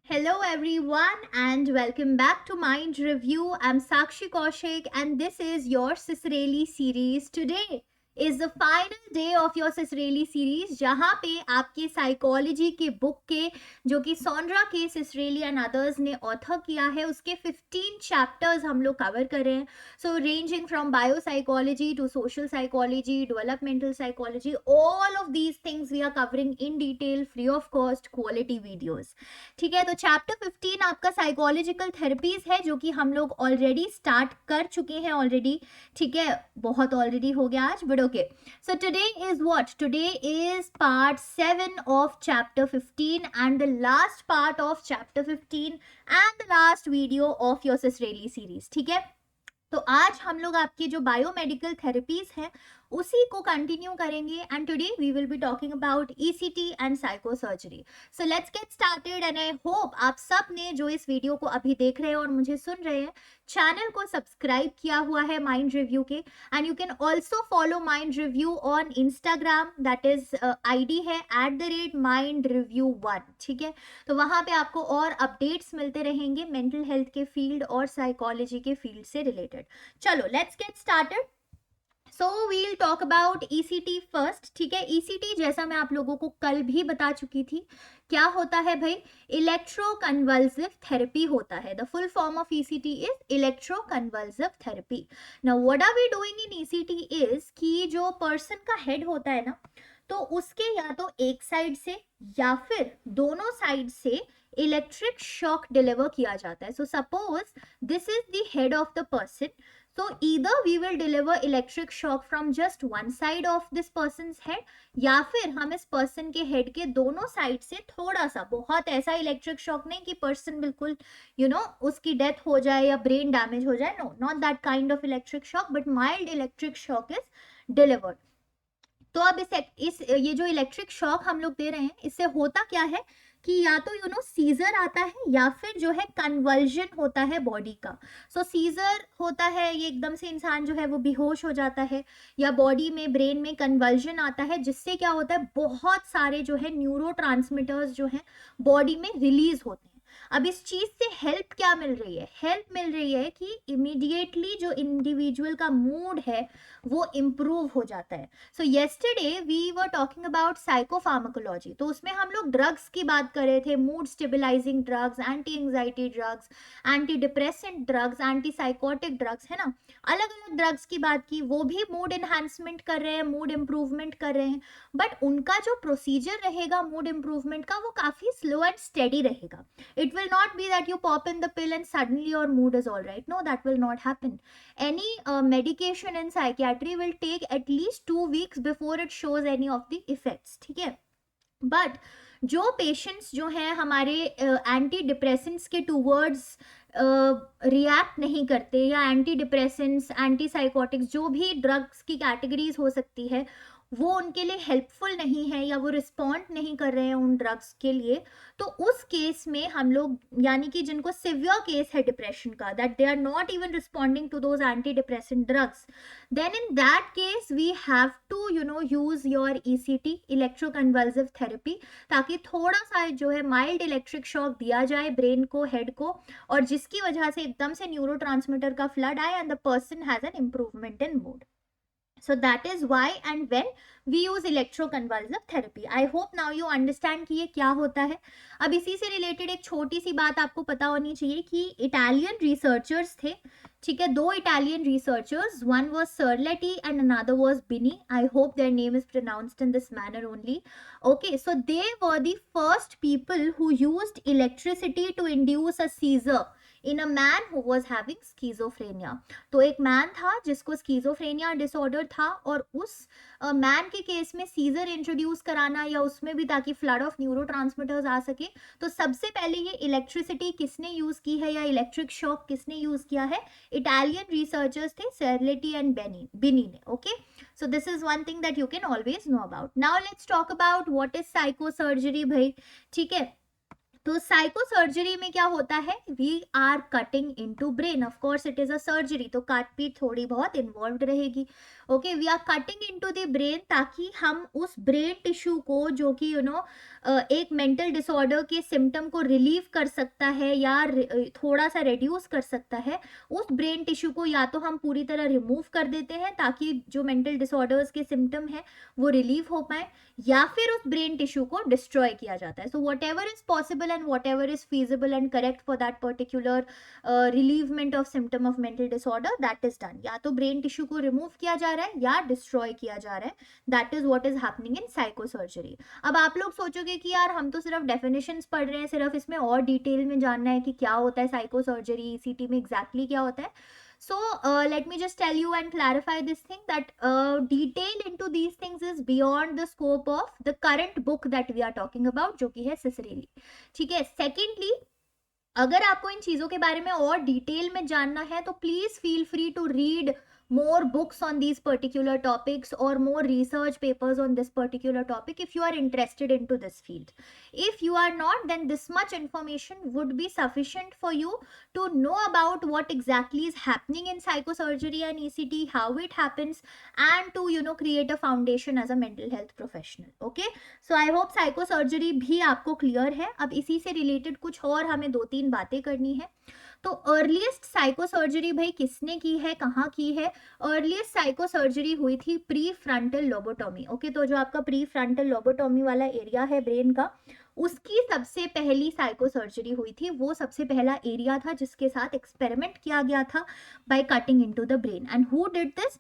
Hello everyone and welcome back to Mind Review. I'm Sakshi Kaushik and this is your Sisreli series. Today is the final day of your Sisreli series जहाँ पे आपके psychology के book के जो कि सोंड्रा के सिसरेली and others ने author किया है उसके 15 चैप्टर्स हम लोग कवर कर रहे हैं. So ranging from biopsychology to social psychology, developmental psychology, all of these things we are covering in detail free of cost quality videos. ठीक है, तो चैप्टर 15 आपका साइकोलॉजिकल थेरेपीज है जो कि हम लोग ऑलरेडी स्टार्ट कर चुके हैं ऑलरेडी. ठीक है, बहुत ऑलरेडी हो गया आज, but okay. So today is what? Today is part 7 of chapter 15 and the last part of chapter 15 and the last video of your सिसरेली सीरीज. ठीक है, तो आज हम लोग आपकी जो बायोमेडिकल थेरेपीज हैं उसी को कंटिन्यू करेंगे and today we will be talking about ECT and psychosurgery. So let's get started and I hope आप सब ने जो इस वीडियो को अभी देख रहे हैं और मुझे सुन रहे हैं चैनल को सब्सक्राइब किया हुआ है माइंड रिव्यू के. And you can also follow mind review on Instagram, that is ID है @mindreview1. ठीक है, तो वहां पे आपको और अपडेट्स मिलते रहेंगे मेंटल हेल्थ के फील्ड और साइकोलॉजी के फील्ड से रिलेटेड. चलो let's get started. So we'll talk about ECT first. ठीक है, ईसीटी जैसा मैं आप लोगों को कल भी बता चुकी थी क्या होता है भाई, इलेक्ट्रोकन्वल्सिव थेरेपी होता है. The full form of ECT is electroconvulsive therapy. Now what are we doing in ECT is कि जो पर्सन का हेड होता है ना, तो उसके या तो एक साइड से या फिर दोनों साइड से इलेक्ट्रिक शॉक डिलीवर किया जाता है. So suppose this is the head of the person. So either we will deliver electric shock from just one side of this person's head या फिर हम इस पर्सन के हेड के दोनों साइड से थोड़ा सा, बहुत ऐसा इलेक्ट्रिक शॉक नहीं कि पर्सन बिल्कुल उसकी डेथ हो जाए या ब्रेन डैमेज हो जाए. No, not that kind of electric shock but mild electric shock is delivered. तो अब इस ये जो इलेक्ट्रिक शॉक हम लोग दे रहे हैं इससे होता क्या है कि या तो सीजर आता है या फिर जो है कन्वर्जन होता है बॉडी का. सो सीजर होता है, ये एकदम से इंसान जो है वो बेहोश हो जाता है, या बॉडी में ब्रेन में कन्वर्जन आता है जिससे क्या होता है बहुत सारे जो है न्यूरोट्रांसमीटर्स जो है बॉडी में रिलीज होते हैं. अब इस चीज से हेल्प क्या मिल रही है? हेल्प मिल रही है कि इमीडिएटली जो इंडिविजुअल का मूड है वो इम्प्रूव हो जाता है. So yesterday we were talking about psychopharmacology, तो उसमें हम लोग ड्रग्स की बात कर रहे थे, mood stabilising drugs, anti anxiety drugs, anti depressant drugs, anti psychotic drugs, है ना. अलग अलग ड्रग्स की बात की, वो भी मूड एनहांसमेंट कर रहे हैं, मूड इम्प्रूवमेंट कर रहे हैं, बट उनका जो प्रोसीजर रहेगा मूड इम्प्रूवमेंट का वो काफी स्लो एंड स्टेडी रहेगा. It will not be that you pop in the pill and suddenly your mood is all right. No, that will not happen. Any medication in psychiatry will take at least 2 weeks before it shows any of the effects. ठीक है, but जो patients जो हैं हमारे anti depressants के towards react नहीं करते, या एंटी डिप्रेसेंट्स, एंटी साइकोटिक्स, जो भी ड्रग्स की कैटेगरीज हो सकती है वो उनके लिए हेल्पफुल नहीं है या वो रिस्पॉन्ड नहीं कर रहे हैं उन ड्रग्स के लिए, तो उस केस में हम लोग, यानी कि जिनको सिवियर केस है डिप्रेशन का, that they are not even responding to those anti depressant drugs, then in that case we have to use your ECT, electroconvulsive therapy, ताकि थोड़ा सा जो है माइल्ड इलेक्ट्रिक शॉक दिया जाए ब्रेन को, हेड को, और जिसकी वजह से एकदम से न्यूरोट्रांसमीटर का फ्लड आए and the person has an improvement in mood. So that is why and when we use electroconvulsive therapy. I hope now you understand कि ये क्या होता है. अब इसी से रिलेटेड एक छोटी सी बात आपको पता होनी चाहिए कि इटालियन रिसर्चर्स थे. ठीक है, 2 Italian researchers, one was Serletti and another was Bini. I hope their name is pronounced in this manner only. Okay, so they were the first people who used electricity to induce a seizure in a man who was having schizophrenia. तो एक man था जिसको schizophrenia disorder था, और उस man के case में scissor introduce कराना, या उसमें भी ताकि फ्लड ऑफ न्यूरोट्रांसमीटर्स आ सके, तो सबसे पहले ये इलेक्ट्रिसिटी किसने यूज की है या इलेक्ट्रिक शॉक किसने यूज किया है? इटालियन रिसर्चर्स थे, सेरलेटी एंड बिनी ने. Okay, so this is one thing that you can always know about. Now let's talk about what is psychosurgery भाई. ठीक है, तो साइको सर्जरी में क्या होता है, we are cutting into brain, of course it is a surgery, तो काट पीट थोड़ी बहुत इन्वॉल्व रहेगी। Okay, we are cutting into the brain, ताकि हम उस ब्रेन टिश्यू को, जो कि एक मेंटल डिसऑर्डर के सिम्टम को रिलीव कर सकता है या थोड़ा सा रिड्यूस कर सकता है, उस ब्रेन टिश्यू को या तो हम पूरी तरह रिमूव कर देते हैं ताकि जो मेंटल डिसऑर्डर्स के सिम्टम है वो रिलीव हो पाए, या फिर उस ब्रेन टिश्यू को डिस्ट्रॉय किया जाता है। So whatever is possible and whatever is feasible and correct for that particular relievement of symptom of mental disorder, that is done. या तो ब्रेन टिश्यू को रिमूव किया जा रहा है या डिस्ट्रॉय किया जा रहा है, that is what is happening in psycho surgery. अब आप लोग सोचोगे कि यार हम तो सिर्फ डेफिनेशंस पढ़ रहे हैं, सिर्फ इसमें और डिटेल में जानना है कि क्या होता है साइको सर्जरी, ईसीटी में एग्जैक्टली क्या होता है। So let me just tell you and clarify this thing that detail into these things is beyond the scope of the current book that we are talking about, जो कि है सिसरेली। ठीक है, secondly अगर आपको इन चीजों के बारे में और डिटेल में जानना है तो please feel free to read more books on these particular topics or more research papers on this particular topic if you are interested into this field. If you are not, then this much information would be sufficient for you to know about what exactly is happening in psychosurgery and ECT, how it happens, and to create a foundation as a mental health professional. Okay, so I hope psychosurgery भी आपको clear है। अब इसी से related कुछ और हमें 2-3 बातें करनी है। तो अर्लीस्ट साइको सर्जरी भाई किसने की है, कहाँ की है? अर्लीस्ट साइको सर्जरी हुई थी प्री फ्रंटल लोबोटॉमी। ओके, तो जो आपका प्री फ्रंटल लोबोटॉमी वाला एरिया है ब्रेन का, उसकी सबसे पहली साइको सर्जरी हुई थी। वो सबसे पहला एरिया था जिसके साथ एक्सपेरिमेंट किया गया था by cutting into the brain. And who did this?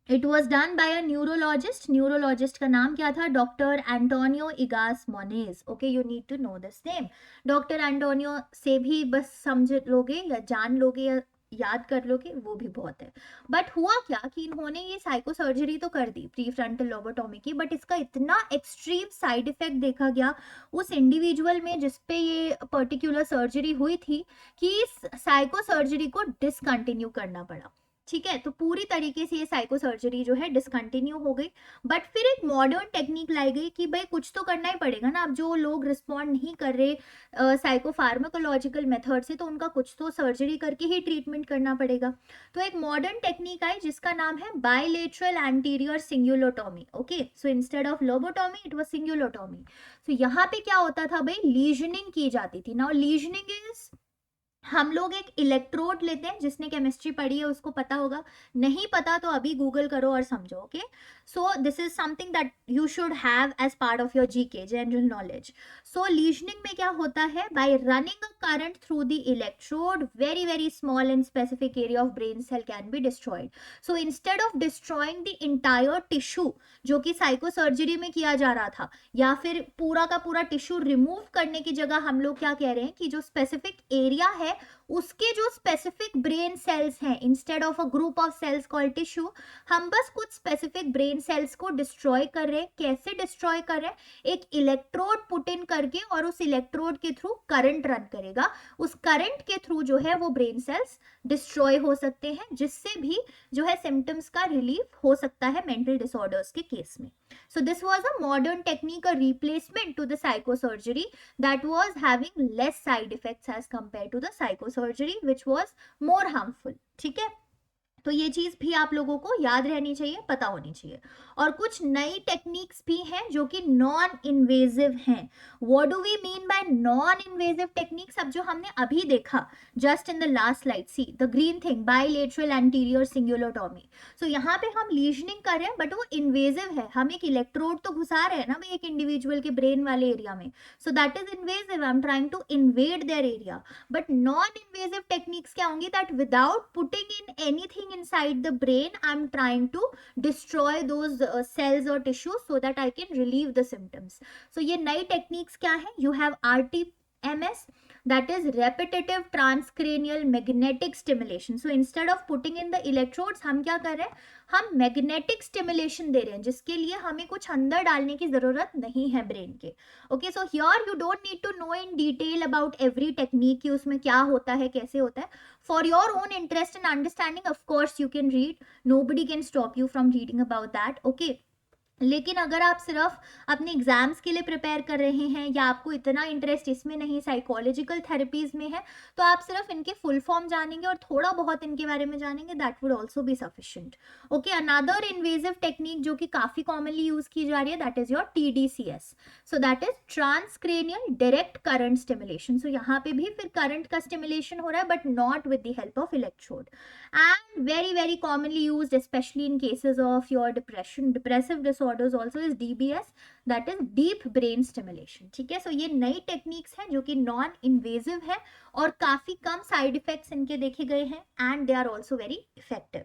It was done by a neurologist. Neurologist का नाम क्या था? Doctor Antonio Egas Moniz. Okay, you need to know this name. Doctor Antonio से भी बस समझ लोगे या जान लोगे या याद कर लोगे, वो भी बहुत है। बट हुआ क्या कि इन्होंने ये साइको सर्जरी तो कर दी प्री फ्रंटल लोबोटॉमी की, बट इसका इतना एक्सट्रीम साइड इफेक्ट देखा गया उस इंडिविजुअल में जिसपे ये पर्टिकुलर सर्जरी हुई थी कि इस साइको सर्जरी को डिसकंटिन्यू करना पड़ा। ठीक है, तो पूरी तरीके से ये साइको सर्जरी जो है डिसकंटिन्यू हो गई। बट फिर एक मॉडर्न टेक्निक लाई गई कि भाई कुछ तो करना ही पड़ेगा ना। अब जो लोग रिस्पॉन्ड नहीं कर रहे साइको फार्माकोलॉजिकल मेथड से, तो उनका कुछ तो सर्जरी करके ही ट्रीटमेंट करना पड़ेगा। तो एक मॉडर्न टेक्निक आई जिसका नाम है bilateral anterior cingulotomy. Okay, so instead of lobotomy it was cingulotomy. तो यहाँ पे क्या होता था भाई, लीजनिंग की जाती थी। नाउ लीजनिंग इज, हम लोग एक इलेक्ट्रोड लेते हैं, जिसने केमिस्ट्री पढ़ी है उसको पता होगा, नहीं पता तो अभी गूगल करो और समझो। Okay, so this is something that you should have as part of your GK, general knowledge. So lesioning में क्या होता है, by running a current through the electrode, very very small and specific area of brain cell can be destroyed. So instead of destroying the entire tissue, जो कि psycho surgery में किया जा रहा था, या फिर पूरा का पूरा टिश्यू रिमूव करने की जगह हम लोग क्या कह रहे हैं कि जो स्पेसिफिक एरिया है उसके जो स्पेसिफिक ब्रेन सेल्स हैं, instead of a group of cells called tissue, हम बस कुछ स्पेसिफिक ब्रेन सेल्स को डिस्ट्रॉय कर रहे हैं। कैसे डिस्ट्रॉय कर रहे हैं? एक इलेक्ट्रोड पुट इन करके, और उस इलेक्ट्रोड के थ्रू करंट रन करेगा। उस करंट के थ्रू जो है वो ब्रेन सेल्स डिस्ट्रॉय हो सकते हैं, जिससे भी जो है सिम्टम्स का रिलीफ हो सकता है मेंटल डिसऑर्डर्स के केस में। So this was a modern technique, a replacement to the psychosurgery that was having less side effects as compared to the psychosurgery which was more harmful. ठीक है, तो ये चीज भी आप लोगों को याद रहनी चाहिए, पता होनी चाहिए। और कुछ नई टेक्निक्स भी हैं जो कि नॉन इन्वेजिव हैं। What do we mean by non invasive techniques? अब जो हमने अभी देखा just in the last slide, see the green thing, bilateral anterior cingulotomy. So यहाँ पे हम लीजनिंग कर रहे हैं बट वो इन्वेजिव है। हम एक इलेक्ट्रोड तो घुसा रहे हैं ना भाई एक इंडिविजुअल के ब्रेन वाले एरिया में, so that is invasive, I am trying to invade their area. But non invasive techniques क्या होंगी? That without putting in anything inside the brain, I'm trying to destroy those cells or tissues so that I can relieve the symptoms. So ये नई techniques क्या है? You have RTMS, that is repetitive transcranial magnetic stimulation. So instead of putting in the electrodes, हम क्या कर रहे हैं? हम मैग्नेटिक स्टिमुलेशन दे रहे हैं, जिसके लिए हमें कुछ अंदर डालने की जरूरत नहीं है ब्रेन के। Okay, so here you don't need to know in detail about every technique कि उसमें क्या होता है, कैसे होता है। For your own interest and understanding, of course you can read, nobody can stop you from reading about that. Okay, लेकिन अगर आप सिर्फ अपने एग्जाम्स के लिए प्रिपेयर कर रहे हैं या आपको इतना इंटरेस्ट इसमें नहीं, साइकोलॉजिकल थेरेपीज में है, तो आप सिर्फ इनके फुल फॉर्म जानेंगे और थोड़ा बहुत इनके बारे में जानेंगे, that would also be sufficient. Okay, another invasive technique जो कि काफी कॉमनली यूज की जा रही है, that is your TDCS। So that is transcranial direct current stimulation. So यहाँ पे भी फिर करंट का स्टिमुलेशन हो रहा है, but not with the help of electrode, and very commonly used especially in cases of your depressive disorders also is DBS, that is deep brain stimulation। ठीक है, सो ये नई टेक्निक्स हैं जो कि नॉन इन्वेजिव है और काफी कम साइड इफेक्ट्स इनके देखे गए हैं, and they are also very effective.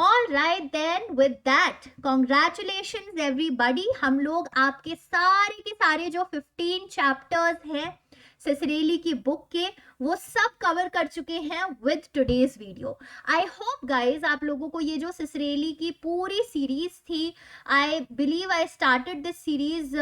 All right then, with that, congratulations everybody। हम लोग आपके सारे के सारे जो 15 चैप्टर्स हैं सिसरेली की बुक के, वो सब कवर कर चुके हैं with today's video. I hope guys आप लोगों को ये जो सिसरेली की पूरी सीरीज थी, I believe I started this series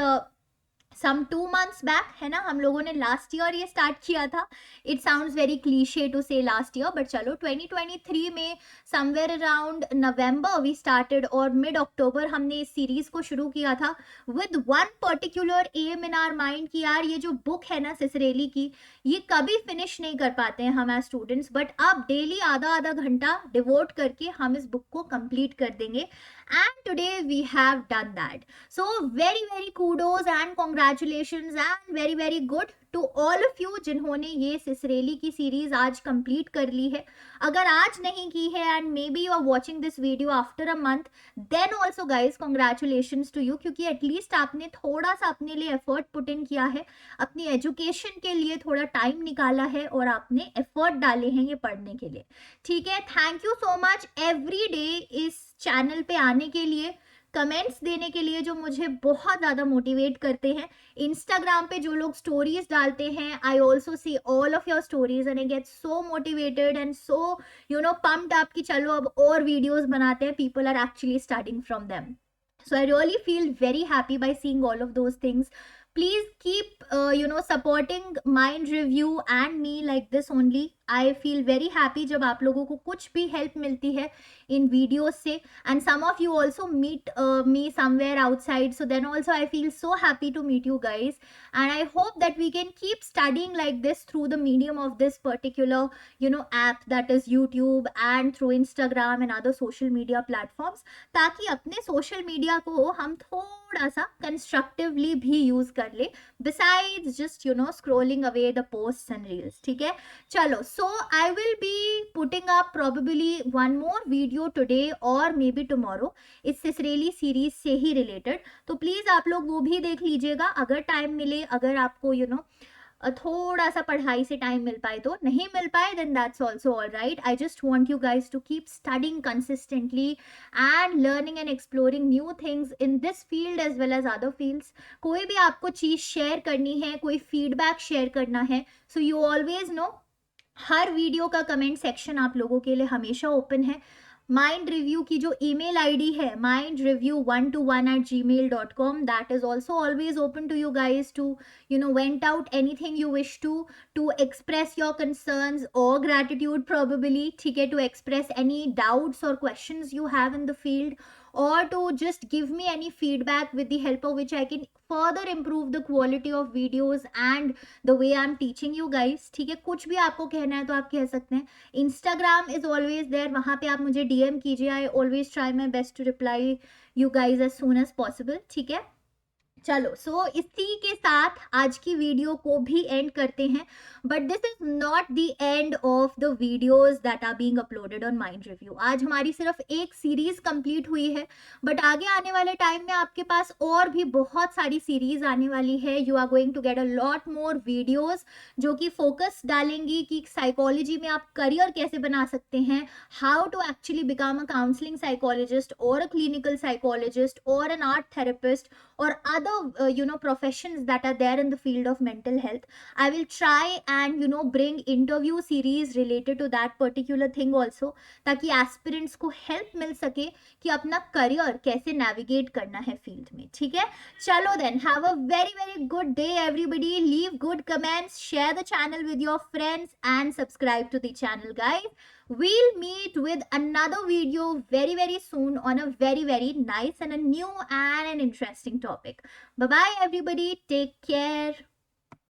some 2 months back, है ना, हम लोगों ने लास्ट ईयर ये स्टार्ट किया था। It sounds very cliche to say last year, but चलो 2023 में somewhere around November we started, और मिड अक्टूबर हमने इस सीरीज को शुरू किया था with one particular aim in our mind कि यार ये जो बुक है ना सिसरेली की, ये कभी फिनिश नहीं कर पाते हैं हम एज स्टूडेंट्स, बट अब डेली आधा आधा घंटा डिवोट करके हम इस बुक को कंप्लीट कर देंगे, and today we have done that। So very kudos and congratulations and very good to all of you जिन्होंने ये सिसरेली की सीरीज आज कंप्लीट कर ली है। अगर आज नहीं की है and maybe you are watching this video after a month, then also guys congratulations to you, क्योंकि एटलीस्ट आपने थोड़ा सा अपने लिए एफर्ट पुट इन किया है, अपनी एजुकेशन के लिए थोड़ा टाइम निकाला है और आपने एफर्ट डाले हैं ये पढ़ने के लिए। ठीक है, thank you so much every day इस चैनल पे आने के लिए, कमेंट्स देने के लिए जो मुझे बहुत ज़्यादा मोटिवेट करते हैं। इंस्टाग्राम पे जो लोग स्टोरीज डालते हैं, I also see all of your stories and I get so motivated and so pumped up कि चलो अब और वीडियोस बनाते हैं, people are actually starting from them. So I really feel very happy by seeing all of those things। Please keep supporting Mind Review and me like this only। I feel very happy जब आप लोगों को कुछ भी help मिलती है इन videos से, and some of you also meet me somewhere outside, so then also I feel so happy to meet you guys, and I hope that we can keep studying like this through the medium of this particular app, that is YouTube, and through Instagram and other social media platforms, ताकि अपने social media को हम थोड़ा सा constructively भी use कर ले, besides just scrolling away the posts and reels। ठीक है, चलो, so I will be putting up probably one more video today or maybe tomorrow इस सिसरेली सीरीज से ही रिलेटेड, तो प्लीज आप लोग वो भी देख लीजिएगा अगर टाइम मिले, अगर आपको थोड़ा सा पढ़ाई से टाइम मिल पाए, तो नहीं मिल पाए then that's also all right। I just want you guys to keep studying consistently and learning and exploring new things in this field as well as other fields। कोई भी आपको चीज शेयर करनी है, कोई फीडबैक शेयर करना है, so you always know her video का कमेंट सेक्शन आप लोगों के लिए हमेशा ओपन है। माइंड रिव्यू की जो ईमेल आईडी है mindreview121@gmail.com, that is also always open to you guys to vent out anything you wish to express your concerns or gratitude probably, ठीक है, to express any doubts or questions you have in the field, or to just give me any feedback with the help of which I can further improve the quality of videos and the way I'm teaching you guys। ठीक है, कुछ भी आपको कहना है तो आप कह सकते हैं। Instagram is always there, वहाँ पे आप मुझे DM कीजिए। I always try my best to reply you guys as soon as possible। ठीक है, चलो, सो इसी के साथ आज की वीडियो को भी एंड करते हैं, but this is not the end of the videos that are being uploaded on Mind Review. आज हमारी सिर्फ एक सीरीज कंप्लीट हुई है, बट आगे आने वाले टाइम में आपके पास और भी बहुत सारी सीरीज आने वाली है। You are going to get a lot more videos जो कि फोकस डालेंगी कि साइकोलॉजी में आप करियर कैसे बना सकते हैं, how to actually become a counselling psychologist और अ क्लिनिकल साइकोलॉजिस्ट और an art therapist or other professions that are there in the field of mental health। I will try and bring interview series related to that particular thing also, ताकि aspirants को help मिल सके कि अपना career कैसे navigate करना है field में। ठीक है, चलो then, have a very good day everybody। Leave good comments, share the channel with your friends and subscribe to the channel guys। We'll meet with another video very, very soon on a very, very nice and a new and an interesting topic. Bye bye, everybody. Take care.